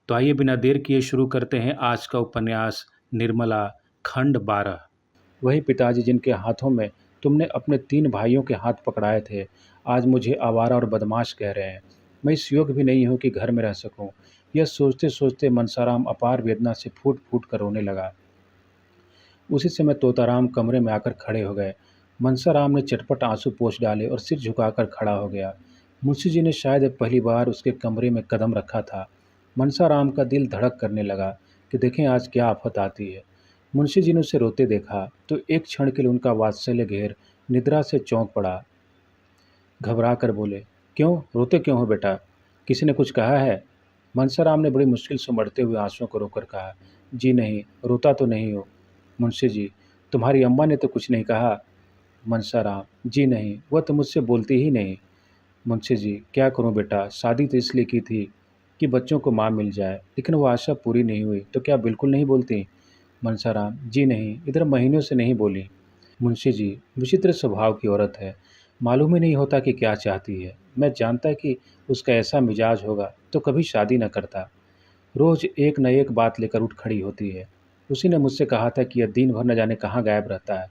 तो आइए बिना देर किए शुरू करते हैं आज का उपन्यास निर्मला खंड 12। वही पिताजी जिनके हाथों में तुमने अपने 3 भाइयों के हाथ पकड़ाए थे, आज मुझे आवारा और बदमाश कह रहे हैं। मैं इस योग्य भी नहीं हूँ कि घर में रह सकूँ। यह सोचते-सोचते मनसाराम अपार वेदना से फूट-फूट कर रोने लगा। उसी समय तोताराम कमरे में आकर खड़े हो गए। मनसाराम ने चटपट आंसू पोंछ डाले और सिर झुकाकर खड़ा हो गया। मुंशी जी ने शायद पहली बार उसके कमरे में कदम रखा था। मनसाराम का दिल धड़क करने लगा कि देखें आज क्या आफत आती है। मुंशी जी ने उसे रोते देखा तो एक क्षण के लिए उनका वात्सल्य घेर निद्रा से चौंक पड़ा। घबरा कर बोले, क्यों रोते क्यों हो बेटा? किसी ने कुछ कहा है? मनसाराम ने बड़ी मुश्किल से उमड़ते हुए आंसुओं को रोककर कहा, जी नहीं, रोता तो नहीं हो मुंशी जी। तुम्हारी अम्मा ने तो कुछ नहीं कहा? मनसाराम, जी नहीं, वह तो मुझसे बोलती ही नहीं। मुंशी जी, क्या करूं बेटा, शादी तो इसलिए की थी कि बच्चों को माँ मिल जाए, लेकिन वो आशा पूरी नहीं हुई, तो क्या बिल्कुल नहीं बोलती? मनसाराम, जी नहीं, इधर महीनों से नहीं बोली। मुंशी जी, विचित्र स्वभाव की औरत है, मालूम ही नहीं होता कि क्या चाहती है। मैं जानता कि उसका ऐसा मिजाज होगा तो कभी शादी न करता। रोज एक न एक बात लेकर उठ खड़ी होती है। उसी ने मुझसे कहा था कि यह दिन भर न जाने कहाँ गायब रहता है।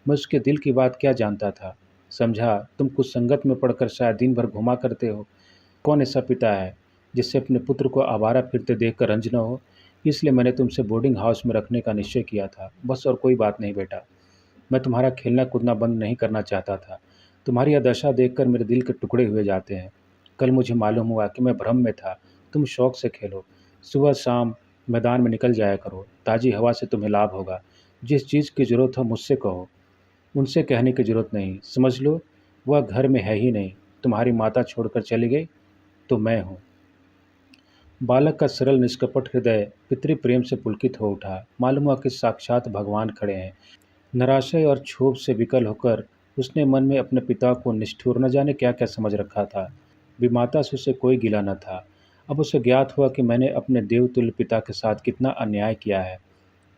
मैं उसके दिल की बात क्या जानता था। समझा तुम कुछ संगत में पड़कर शायद दिन भर घुमा करते हो। कौन ऐसा पिता है जिससे अपने पुत्र को आवारा फिरते देखकर रंज न हो। इसलिए मैंने तुमसे बोर्डिंग हाउस में रखने का निश्चय किया था, बस और कोई बात नहीं बेटा। मैं तुम्हारा खेलना कूदना बंद नहीं करना चाहता था। तुम्हारी यह दशा देखकर मेरे दिल के टुकड़े हुए जाते हैं। कल मुझे मालूम हुआ कि मैं भ्रम में था। तुम शौक से खेलो, सुबह शाम मैदान में निकल जाया करो, ताज़ी हवा से तुम्हें लाभ होगा। जिस चीज़ की ज़रूरत हो मुझसे कहो, उनसे कहने की ज़रूरत नहीं। समझ लो वह घर में है ही नहीं। तुम्हारी माता छोड़कर चली गई तो मैं हूँ। बालक का सरल निष्कपट हृदय पितृ प्रेम से पुलकित हो उठा। मालूम हुआ कि साक्षात भगवान खड़े हैं। निराशय और क्षोभ से विकल होकर उसने मन में अपने पिता को निष्ठुर न जाने क्या क्या समझ रखा था। विमाता से उसे कोई गिला न था। अब उसे ज्ञात हुआ कि मैंने अपने देवतुल्य पिता के साथ कितना अन्याय किया है।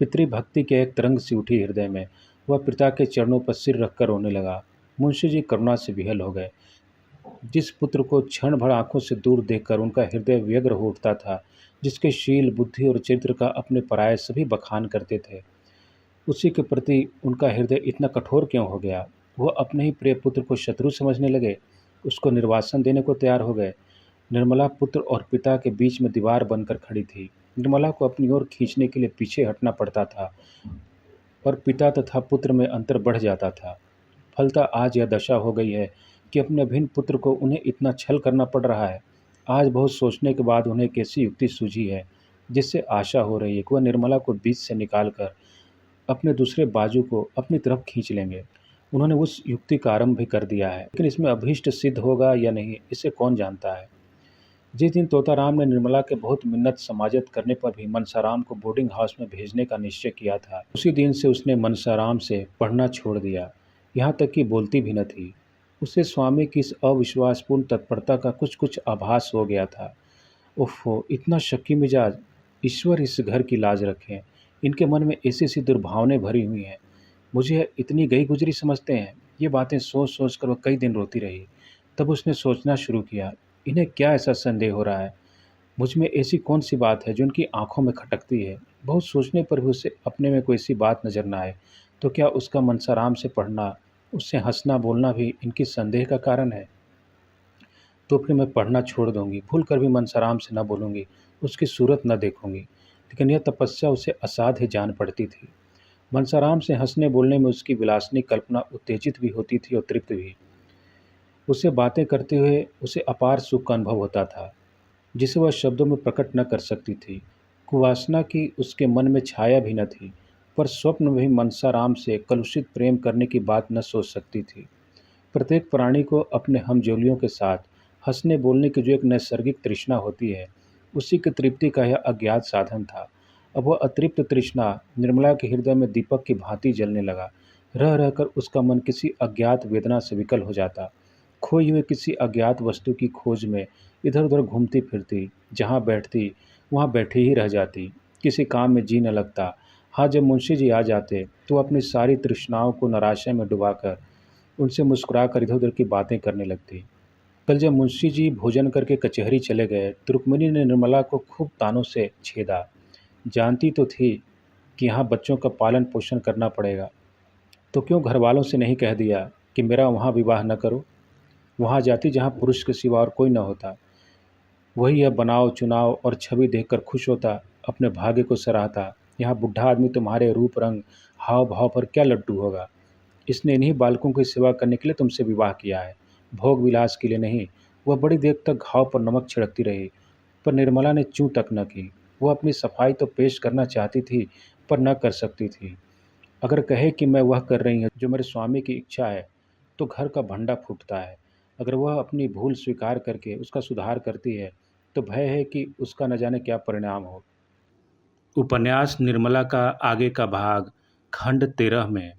पितृभक्ति के एक तरंग सी उठी हृदय में। वह पिता के चरणों पर सिर रखकर रोने लगा। मुंशी जी करुणा से विहल हो गए। जिस पुत्र को क्षण भर आंखों से दूर देखकर उनका हृदय व्यग्र हो उठता था, जिसके शील बुद्धि और चरित्र का अपने पराये सभी बखान करते थे, उसी के प्रति उनका हृदय इतना कठोर क्यों हो गया? वह अपने ही प्रिय पुत्र को शत्रु समझने लगे, उसको निर्वासन देने को तैयार हो गए। निर्मला पुत्र और पिता के बीच में दीवार बनकर खड़ी थी। निर्मला को अपनी ओर खींचने के लिए पीछे हटना पड़ता था और पिता तथा पुत्र में अंतर बढ़ जाता था। फलतः आज यह दशा हो गई है कि अपने अभिन्न पुत्र को उन्हें इतना छल करना पड़ रहा है। आज बहुत सोचने के बाद उन्हें एक ऐसी युक्ति सूझी है जिससे आशा हो रही है कि वह निर्मला को बीच से निकालकर अपने दूसरे बाजू को अपनी तरफ खींच लेंगे। उन्होंने उस युक्ति का आरंभ भी कर दिया है, लेकिन इसमें अभीष्ट सिद्ध होगा या नहीं, इसे कौन जानता है। जिस दिन तोताराम ने निर्मला के बहुत मिन्नत समाजत करने पर भी मनसाराम को बोर्डिंग हाउस में भेजने का निश्चय किया था, उसी दिन से उसने मनसाराम से पढ़ना छोड़ दिया। यहाँ तक कि बोलती भी न थी। उसे स्वामी की इस अविश्वासपूर्ण तत्परता का कुछ कुछ आभास हो गया था। ओफ़ो! इतना शक्की मिजाज! ईश्वर इस घर की लाज रखें। इनके मन में ऐसी-ऐसी दुर्भावनाएँ भरी हुई हैं। मुझे इतनी गई-गुज़री समझते हैं। ये बातें सोच-सोच कर वह कई दिन रोती रही। तब उसने सोचना शुरू किया, इन्हें क्या ऐसा संदेह हो रहा है? मुझ में ऐसी कौन-सी बात है जो उनकी आँखों में खटकती है? बहुत सोचने पर भी उसे अपने में कोई ऐसी बात नज़र न आए। तो क्या उसका मनसाराम से पढ़ना, उससे हँसना-बोलना भी इनकी संदेह का कारण है? तो फिर मैं पढ़ना छोड़ दूँगी, भूल कर भी मनसाराम से न बोलूँगी, उसकी सूरत न देखूँगी। लेकिन यह तपस्या उसे असाध्य जान पड़ती थी। मनसाराम से हँसने-बोलने में उसकी विलासिनी कल्पना उत्तेजित भी होती थी और तृप्त भी। उससे बातें करते हुए उसे अपार सुख का अनुभव होता था, जिसे वह शब्दों में प्रकट न कर सकती थी। कुवासना की उसके मन में छाया भी न थी, पर स्वप्न में भी मनसाराम से कलुषित प्रेम करने की बात न सोच सकती थी। प्रत्येक प्राणी को अपने हमजोलियों के साथ हँसने-बोलने की जो एक नैसर्गिक तृष्णा होती है, उसी की तृप्ति का यह अज्ञात साधन था। अब वह अतृप्त तृष्णा निर्मला के हृदय में दीपक की भांति जलने लगा। रह-रह कर उसका मन किसी अज्ञात वेदना से विकल हो जाता। खोई हुई किसी अज्ञात वस्तु की खोज में इधर-उधर घूमती-फिरती, जहाँ बैठती, वहाँ बैठी ही रह जाती। किसी काम में जी न लगता। हाँ, जब मुंशी जी आ जाते, तो वह अपनी सारी तृष्णाओं को निराशा में डुबाकर उनसे मुस्कुराकर इधर-उधर की बातें करने लगती। कल जब मुंशी जी भोजन करके कचहरी चले गए तो रुक्मिणी ने निर्मला को खूब तानों से छेदा। जानती तो थी कि यहाँ बच्चों का पालन पोषण करना पड़ेगा, तो क्यों घर वालों से नहीं कह दिया कि मेरा वहाँ विवाह न करो। वहाँ जाती जहाँ पुरुष के सिवा और कोई न होता। वही यह बनाव चुनाव और छवि देखकर खुश होता, अपने भाग्य को सराहता। यहाँ बुढ़ा आदमी तुम्हारे रूप रंग हाव भाव पर क्या लड्डू होगा। इसने इन्हीं बालकों की सेवा करने के लिए तुमसे विवाह किया है, भोग विलास के लिए नहीं। वह बड़ी देर तक घाव पर नमक छिड़कती रही, पर निर्मला ने चूं तक न की। वह अपनी सफाई तो पेश करना चाहती थी, पर न कर सकती थी। अगर कहे कि मैं वह कर रही हूँ जो मेरे स्वामी की इच्छा है, तो घर का भंडा फूटता है। अगर वह अपनी भूल स्वीकार करके उसका सुधार करती है, तो भय है कि उसका न जाने क्या परिणाम हो। उपन्यास निर्मला का आगे का भाग खंड 13 में